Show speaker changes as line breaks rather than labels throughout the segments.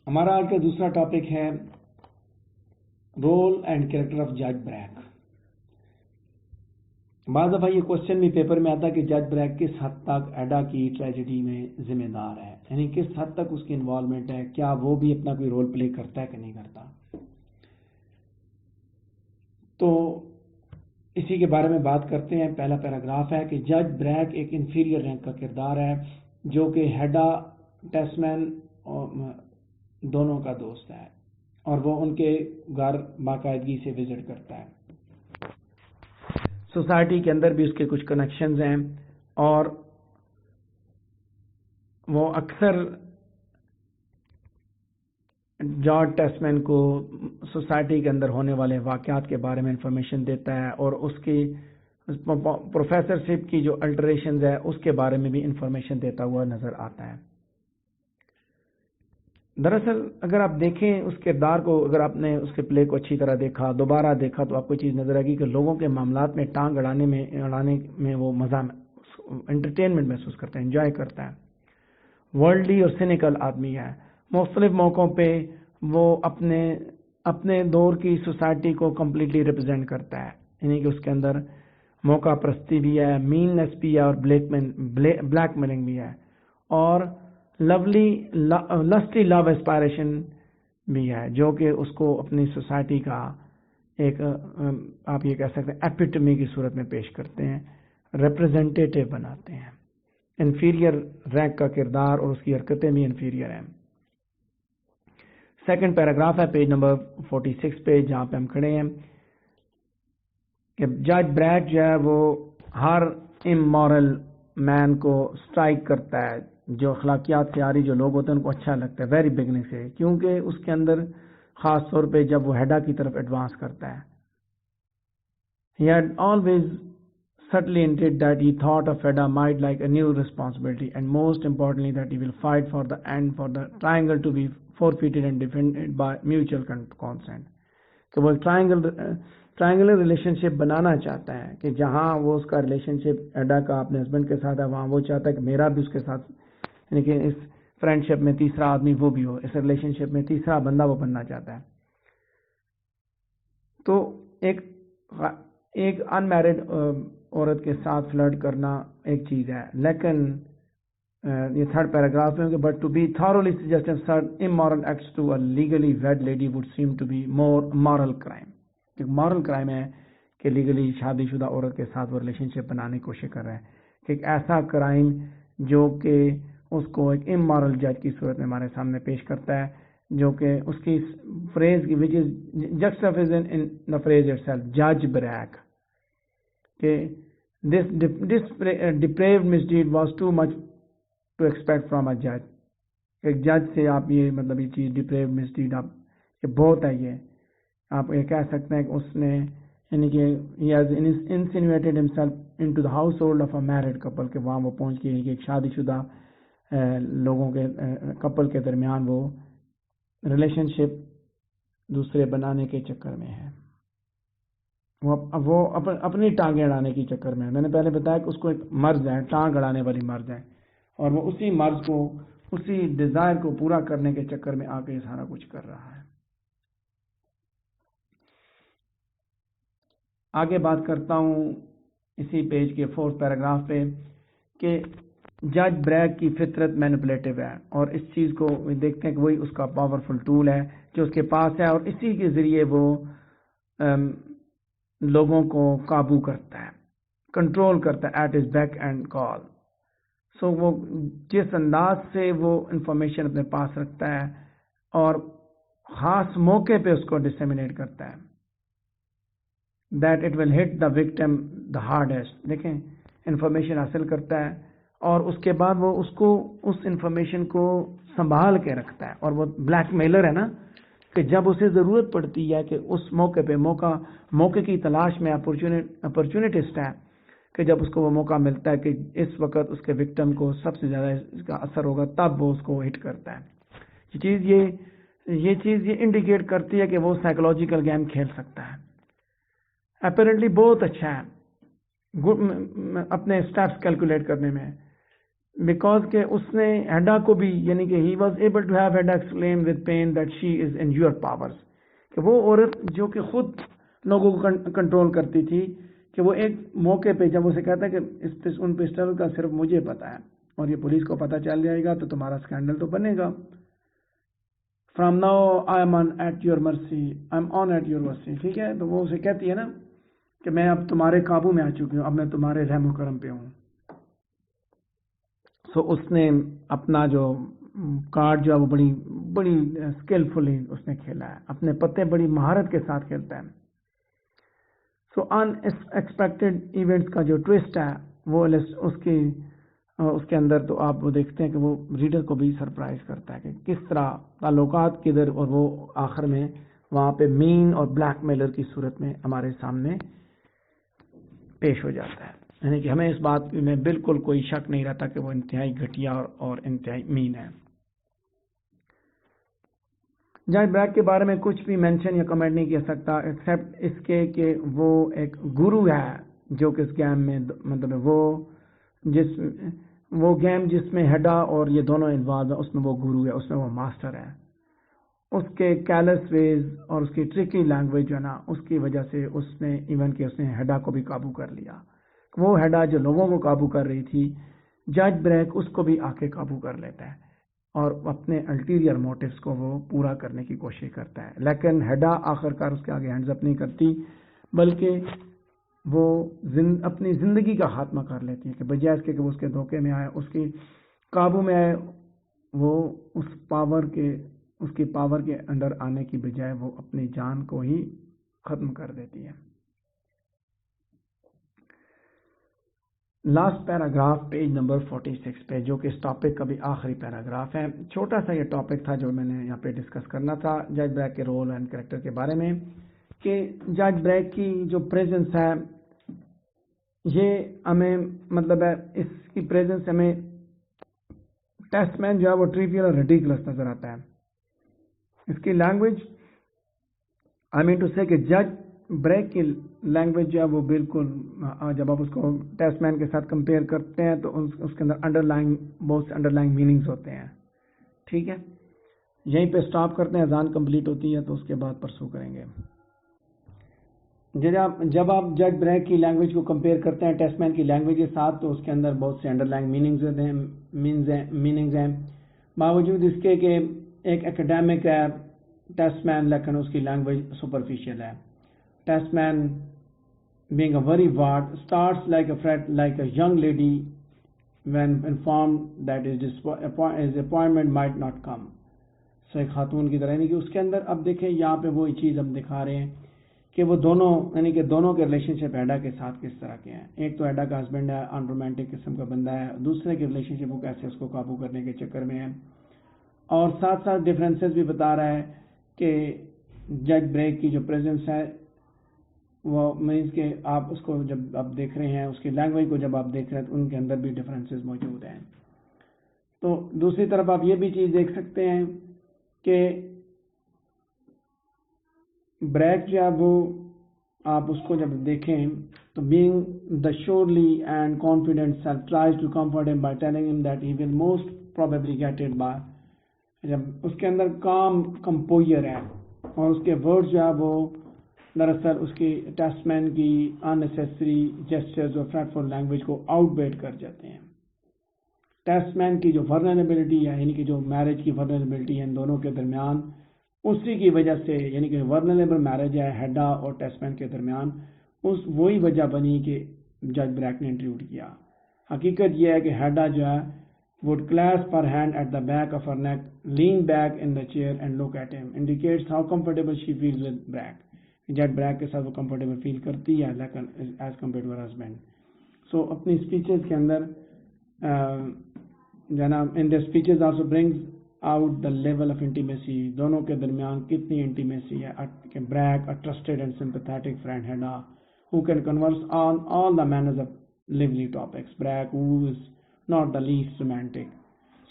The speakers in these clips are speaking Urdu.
ہمارا آج کا دوسرا ٹاپک ہے رول اینڈ کریکٹر آف جج بریک. بعض دفعہ یہ کوشچن بھی پیپر میں آتا ہے کہ جج بریک کس حد تک ایڈا کی ٹریجڈی میں ذمہ دار ہے، یعنی کس حد تک اس کی انوالومنٹ ہے، کیا وہ بھی اپنا کوئی رول پلے کرتا ہے کہ نہیں کرتا. تو اسی کے بارے میں بات کرتے ہیں. پہلا پیراگراف ہے کہ جج بریک ایک انفیریئر رینک کا کردار ہے جو کہ ہیڈا ٹیسمین دونوں کا دوست ہے اور وہ ان کے گھر باقاعدگی سے وزٹ کرتا ہے. سوسائٹی کے اندر بھی اس کے کچھ کنیکشنز ہیں اور وہ اکثر جارج ٹیسمین کو سوسائٹی کے اندر ہونے والے واقعات کے بارے میں انفارمیشن دیتا ہے اور اس کی پروفیسر شپ کی جو الٹریشنز ہے اس کے بارے میں بھی انفارمیشن دیتا ہوا نظر آتا ہے. دراصل اگر آپ دیکھیں اس کردار کو، اگر آپ نے اس کے پلے کو اچھی طرح دیکھا، دوبارہ دیکھا، تو آپ کو چیز نظر آئے گی کہ لوگوں کے معاملات میں ٹانگ اڑانے میں وہ مزہ، انٹرٹینمنٹ محسوس کرتا ہے، انجوائے کرتا ہے. ورلڈلی اور سینیکل آدمی ہے. مختلف موقعوں پہ وہ اپنے دور کی سوسائٹی کو کمپلیٹلی ریپرزینٹ کرتا ہے، یعنی کہ اس کے اندر موقع پرستی بھی ہے، میننس بھی ہے اور بلیک میلنگ بھی ہے، اور لسٹی لو اسپائریشن بھی ہے جو کہ اس کو اپنی سوسائٹی کا ایک آپ یہ کہہ سکتے ہیں ایپیٹمی کی صورت میں پیش کرتے ہیں، ریپرزینٹیٹیو بناتے ہیں. انفیریئر رینک کا کردار اور اس کی حرکتیں بھی انفیریئر ہیں. سیکنڈ پیراگراف ہے پیج نمبر 46 پہ، جہاں پہ ہم کھڑے ہیں کہ جج بریک جو ہے وہ ہر امورل مین کو سٹرائک کرتا ہے، جو اخلاقیات سے آ رہی جو لوگ ہوتے ہیں ان کو اچھا لگتا ہے ویری بگننگ سے، کیونکہ اس کے اندر خاص طور پہ جب وہ ہیڈا کی طرف ایڈوانس کرتا ہے. He had always subtly hinted that he thought of Hedda might like a new responsibility, and most importantly that he will fight for the end for the triangle to be forfeited and defended by mutual consent. کہ وہ ٹرائنگولر ریلیشن شپ بنانا چاہتا ہے کہ جہاں وہ اس کا ریلیشن شپ ایڈا کا اپنے ہسبینڈ کے ساتھ ہے، وہاں وہ چاہتا ہے کہ میرا بھی اس کے ساتھ، یعنی کہ اس فرینڈ شپ میں تیسرا آدمی وہ بھی ہو، اس ریلیشن شپ میں تیسرا بندہ وہ بننا چاہتا ہے. تو ایک ان میرڈ عورت کے ساتھ فلرٹ کرنا ایک چیز ہے، لیکن یہ تھرڈ پیراگراف میں کہ but to be thoroughly suggestive certain immoral acts to a legally wed lady would seem to be more moral crime. ایک مورل کرائم ہے کہ لیگلی شادی شدہ عورت کے ساتھ وہ ریلیشن شپ بنانے کی کوشش کر رہا ہے، کہ ایک ایسا کرائم جو کہ اس کو ایک امورل جج کی صورت میں ہمارے سامنے پیش کرتا ہے، جو کہ اس کی فریز کی وچ از juxtaposition in the phrase itself judge break, کہ this depraved misdeed was too much to expect from a judge. ایک جج سے آپ یہ مطلب یہ چیز depraved misdeed آپ یہ بہت ہے، یہ آپ یہ کہہ سکتے ہیں کہ اس نے یعنی کہ he has insinuated himself into the household of a married couple، کہ وہاں وہ پہنچ کے ایک شادی شدہ لوگوں کے کپل کے درمیان وہ ریلیشن شپ دوسرے بنانے کے چکر میں ہے، وہ اپنی ٹانگیں اڑانے کی چکر میں ہے. میں نے پہلے بتایا کہ اس کو ایک مرض ہے، ٹانگ اڑانے والی مرض ہے، اور وہ اسی مرض کو، اسی ڈیزائر کو پورا کرنے کے چکر میں آ کے سارا کچھ کر رہا ہے. آگے بات کرتا ہوں اسی پیج کے 4 پیراگراف پہ کہ جج بریک کی فطرت مینپولیٹو ہے، اور اس چیز کو دیکھتے ہیں کہ وہی اس کا پاورفل ٹول ہے جو اس کے پاس ہے، اور اسی کے ذریعے وہ لوگوں کو قابو کرتا ہے، کنٹرول کرتا ہے at his back and call. So وہ جس انداز سے وہ انفارمیشن اپنے پاس رکھتا ہے اور خاص موقع پہ اس کو ڈسیمینیٹ کرتا ہے، that it will hit the victim the hardest. دیکھیں انفارمیشن حاصل کرتا ہے اور اس کے بعد وہ اس انفارمیشن کو سنبھال کے رکھتا ہے، اور وہ بلیک میلر ہے نا، کہ جب اسے ضرورت پڑتی ہے کہ اس موقع پہ موقع کی تلاش میں اپرچونٹسٹ ہے، کہ جب اس کو وہ موقع ملتا ہے کہ اس وقت اس کے وکٹم کو سب سے زیادہ اس کا اثر ہوگا، تب وہ اس کو ہٹ کرتا ہے. یہ چیز یہ انڈیکیٹ کرتی ہے کہ وہ سائیکولوجیکل گیم کھیل سکتا ہے. اپیرنٹلی بہت اچھا ہے اپنے اسٹیپس کیلکولیٹ کرنے میں، بیکاز کہ اس نے ہیڈا کو بھی یعنی کہ he was able to have Hedda explain with pain that she is in your powers, کہ وہ عورت جو کہ خود لوگوں کو کنٹرول کرتی تھی، کہ وہ ایک موقع پہ جب اسے کہتا ہے کہ ان پسٹل کا صرف مجھے پتا ہے اور یہ پولیس کو پتہ چل جائے گا تو تمہارا اسکینڈل تو بنے گا، from now I am on at your mercy, I am on at your mercy, ٹھیک ہے. تو وہ اسے کہتی ہے نا کہ میں اب تمہارے قابو میں آ چکی ہوں، اب میں تمہارے رحم و کرم پہ ہوں. سو اس نے اپنا جو کارڈ جو ہے وہ بڑی بڑی اسکلفلی اس نے کھیلا ہے، اپنے پتے بڑی مہارت کے ساتھ کھیلتا ہے. سو ان ایکسپیکٹڈ ایونٹس کا جو ٹوسٹ ہے وہ اس کے اندر تو آپ وہ دیکھتے ہیں کہ وہ ریڈر کو بھی سرپرائز کرتا ہے کہ کس طرح تعلقات کدھر، اور وہ آخر میں وہاں پہ مین اور بلیک میلر کی صورت میں ہمارے سامنے پیش ہو جاتا ہے. یعنی کہ ہمیں اس بات میں بالکل کوئی شک نہیں رہتا کہ وہ انتہائی گھٹیا اور انتہائی مین ہے. جج بریک کے بارے میں کچھ بھی مینشن یا کمنٹ نہیں کر سکتا ایکسیپٹ اس کے کہ وہ ایک گرو ہے جو کہ اس گیم میں مطلب وہ گیم جس میں ہیڈا اور یہ دونوں انوالو ہیں اس میں وہ گرو ہے، اس میں وہ ماسٹر ہے. اس کے کیلس ویز اور اس کی ٹرکی لینگویج جو ہے نا اس کی وجہ سے اس نے ایون کہ اس نے ہیڈا کو بھی قابو کر لیا. وہ ہیڈا جو لوگوں کو قابو کر رہی تھی، جج بریک اس کو بھی آ کے قابو کر لیتا ہے اور اپنے الٹیریئر موٹیوز کو وہ پورا کرنے کی کوشش کرتا ہے. لیکن ہیڈا آخر کار اس کے آگے ہینڈز اپ نہیں کرتی، بلکہ وہ اپنی زندگی کا خاتمہ کر لیتی ہے کہ بجائے اس کے کہ وہ اس کے دھوکے میں آئے، اس کی قابو میں آئے، وہ اس کی پاور کے اندر آنے کی بجائے وہ اپنی جان کو ہی ختم کر دیتی ہے. لاسٹ پیراگراف پیج نمبر 46 پہ، جو کہ اس ٹاپک کا بھی آخری پیراگراف ہے. چھوٹا سا یہ ٹاپک تھا جو میں نے یہاں پہ ڈسکس کرنا تھا جج بریک کے رول اینڈ کریکٹر کے بارے میں، کہ جج بریک کی جو پریزنس ہے یہ ہمیں مطلب ہے اس کی پریزنس ہمیں ٹیسٹ مین جو ہے وہ ٹریویل اور ریڈیکولس نظر آتا ہے. اس کی لینگویج آئی مین ٹو سے کہ جج بریک کی لینگویج جو ہے وہ بالکل، جب آپ اس کو ٹیسٹ مین کے ساتھ کمپیئر کرتے ہیں تو اس کے اندر بہت سے انڈر لائن میننگز ہوتے ہیں. ٹھیک ہے، یہیں پہ سٹاپ کرتے ہیں، اذان کمپلیٹ ہوتی ہے تو اس کے بعد پرسو کریں گے. جب آپ جج بریک کی لینگویج کو کمپیئر کرتے ہیں ٹیسٹ مین کی لینگویج کے ساتھ تو اس کے اندر بہت سے انڈر لائن میننگز ہیں، باوجود اس کے کہ ایک ایکڈیمک ہے ٹیسٹ مین، لیکن اس کی لینگویج سپرفیشل ہے. ٹیسٹ مین being a very ward starts like a young lady when informed that his appointment might not come. So ایک خاتون کی طرح، یعنی کہ اس کے اندر اب دیکھیں یہاں پہ وہی چیز ہم دکھا رہے ہیں کہ وہ دونوں یعنی کہ دونوں کے ریلیشن شپ ایڈا کے ساتھ کس طرح کے ہیں. ایک تو ایڈا کا ہسبینڈ ہے، ان رومانٹک قسم کا بندہ ہے، دوسرے کے ریلیشن شپ وہ کیسے اس کو قابو کرنے کے چکر میں ہے، اور ساتھ ساتھ ڈفرینسز بھی بتا رہا ہے کہ جج بریک کی جو پریزنس ہے وہ مینس کہ آپ اس کو جب آپ دیکھ رہے ہیں، اس کی لینگویج کو جب آپ دیکھ رہے ہیں تو ان کے اندر بھی ڈفرینسز موجود ہیں. تو دوسری طرف آپ یہ بھی چیز دیکھ سکتے ہیں کہ بریک جو ہے وہ آپ اس کو جب دیکھیں تو being the surely and confident self tries to comfort him by telling him that he will most probably get it by, جب اس کے اندر کام کمپوئر ہے اور اس کے ورڈ جو ہے وہ دراصل اس کی ٹیسٹ مین کی اننیسیسری جیسچرز اور فریٹفل لینگویج کو آؤٹ ویٹ کر جاتے ہیں. ٹیسٹ مین کی جو ورنریبلٹی ہے، یعنی کہ جو میرج کی ورنریبلٹی ہے ان دونوں کے درمیان، اسی کی وجہ سے یعنی کہ ورنریبل میرج ہے ہیڈا اور ٹیسٹ مین کے درمیان، وہی وجہ بنی کہ جج بریک نے انٹروڈ کیا. حقیقت یہ ہے کہ ہیڈا جو ہے would clasp her hand at the back of her neck, lean back in the chair and look at him, indicates how comfortable she feels with Brack. جج بریک کے ساتھ وہ کمفرٹیبل فیل کرتی ہے لیکن as compare to her husband. So اپنی اسپیچز کے اندر جناب in the speeches also brings out the level of intimacy, دونوں کے درمیان کتنی انٹیمیسی ہے. کہ Brack a trusted and sympathetic friend Hedda who can converse on all the manners of lively topics. Brack who is not the least romantic.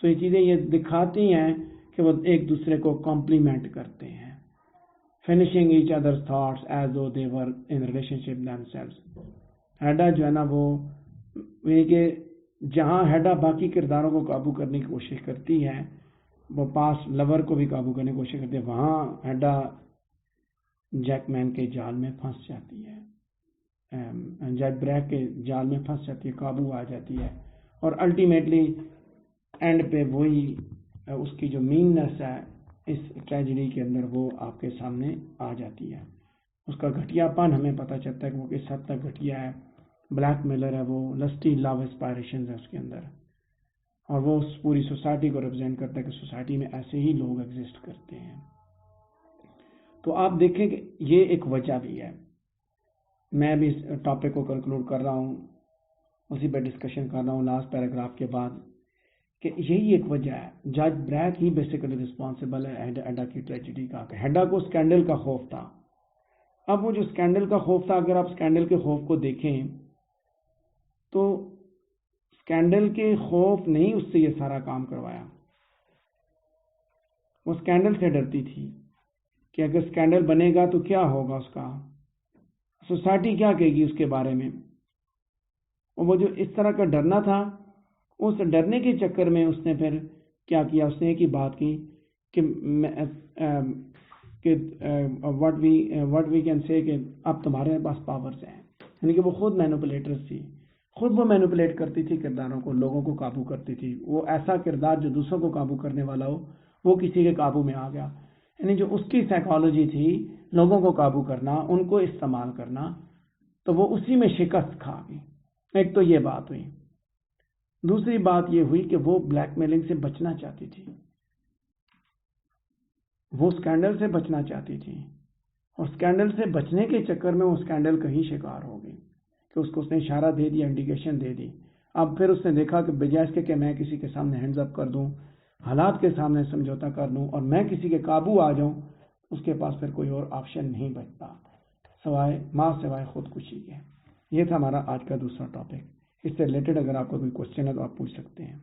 So یہ چیزیں یہ دکھاتی ہیں کہ وہ ایک دوسرے کو کمپلیمنٹ کرتے ہیں، finishing each other's thoughts as though they were in relationship themselves. ہیڈا جو ہے نا وہ یہ کہ جہاں ہیڈا باقی کرداروں کو قابو کرنے کی کوشش کرتی ہے، وہ پاس لور کو بھی قابو کرنے کی کوشش کرتی ہے، وہاں ہیڈا جیک مین کے جال میں پھنس جاتی ہے، جیک بریک کے جال میں پھنس جاتی ہے، قابو آ جاتی ہے، اور الٹیمیٹلی اینڈ پہ وہی اس کی جو میننس ہے اس ٹریجڈی کے اندر وہ آپ کے سامنے آ جاتی ہے۔ اس کا گھٹیا پن ہمیں پتہ چلتا ہے کہ وہ کس حد تک گھٹیا ہے، بلیک میلر ہے، وہ لسٹی لو اسپائریشنز ہے اس کے اندر، اور وہ اس پوری سوسائٹی کو ریپرزینٹ کرتا ہے کہ سوسائٹی میں ایسے ہی لوگ ایگزسٹ کرتے ہیں۔ تو آپ دیکھیں کہ یہ ایک وجہ بھی ہے۔ میں بھی اس ٹاپک کو کنکلوڈ کر رہا ہوں، اسی پہ ڈسکشن کر رہا ہوں لاسٹ پیراگراف کے بعد، کہ یہی ایک وجہ ہے۔ جج بریک ہی بیسیکلی رسپانسبل ہے ہیڈا کی ٹریجڈی کا۔ ہیڈا کو اسکینڈل کا خوف تھا۔ اب وہ جو اسکینڈل کا خوف تھا، اگر آپ اسکینڈل کے خوف کو دیکھیں تو اسکینڈل کے خوف نے ہی اس سے یہ سارا کام کروایا۔ وہ اسکینڈل سے ڈرتی تھی کہ اگر اسکینڈل بنے گا تو کیا ہوگا، اس کا سوسائٹی کیا کہے گی اس کے بارے میں۔ اور وہ جو اس طرح کا ڈرنا تھا، اس ڈرنے کے چکر میں اس نے پھر کیا کیا، اس نے ایک ہی بات کی کہ واٹ وی کین سے کہ اب تمہارے پاس پاورز ہیں، یعنی کہ وہ خود مینوپولیٹرز تھی، خود وہ مینوپولیٹ کرتی تھی کرداروں کو، لوگوں کو قابو کرتی تھی۔ وہ ایسا کردار جو دوسروں کو قابو کرنے والا ہو وہ کسی کے قابو میں آ گیا، یعنی جو اس کی سائیکالوجی تھی لوگوں کو قابو کرنا، ان کو استعمال کرنا، تو وہ اسی میں شکست کھا گئی۔ ایک تو یہ بات ہوئی۔ دوسری بات یہ ہوئی کہ وہ بلیک میلنگ سے بچنا چاہتی تھی، وہ اسکینڈل سے بچنا چاہتی تھی، اور اسکینڈل سے بچنے کے چکر میں وہ اسکینڈل کہیں شکار ہو گئی کہ اس کو اس نے اشارہ دے دیا، انڈیکیشن دے دی۔ اب پھر اس نے دیکھا کہ بجائے اس کے کہ میں کسی کے سامنے ہینڈز اپ کر دوں، حالات کے سامنے سمجھوتا کر لوں اور میں کسی کے قابو آ جاؤں، اس کے پاس پھر کوئی اور آپشن نہیں بچتا سوائے خودکشی کے۔ یہ تھا ہمارا آج کا دوسرا ٹاپک۔ اس سے ریلیٹڈ اگر آپ کا کوئی کوشچن ہے تو آپ پوچھ سکتے ہیں۔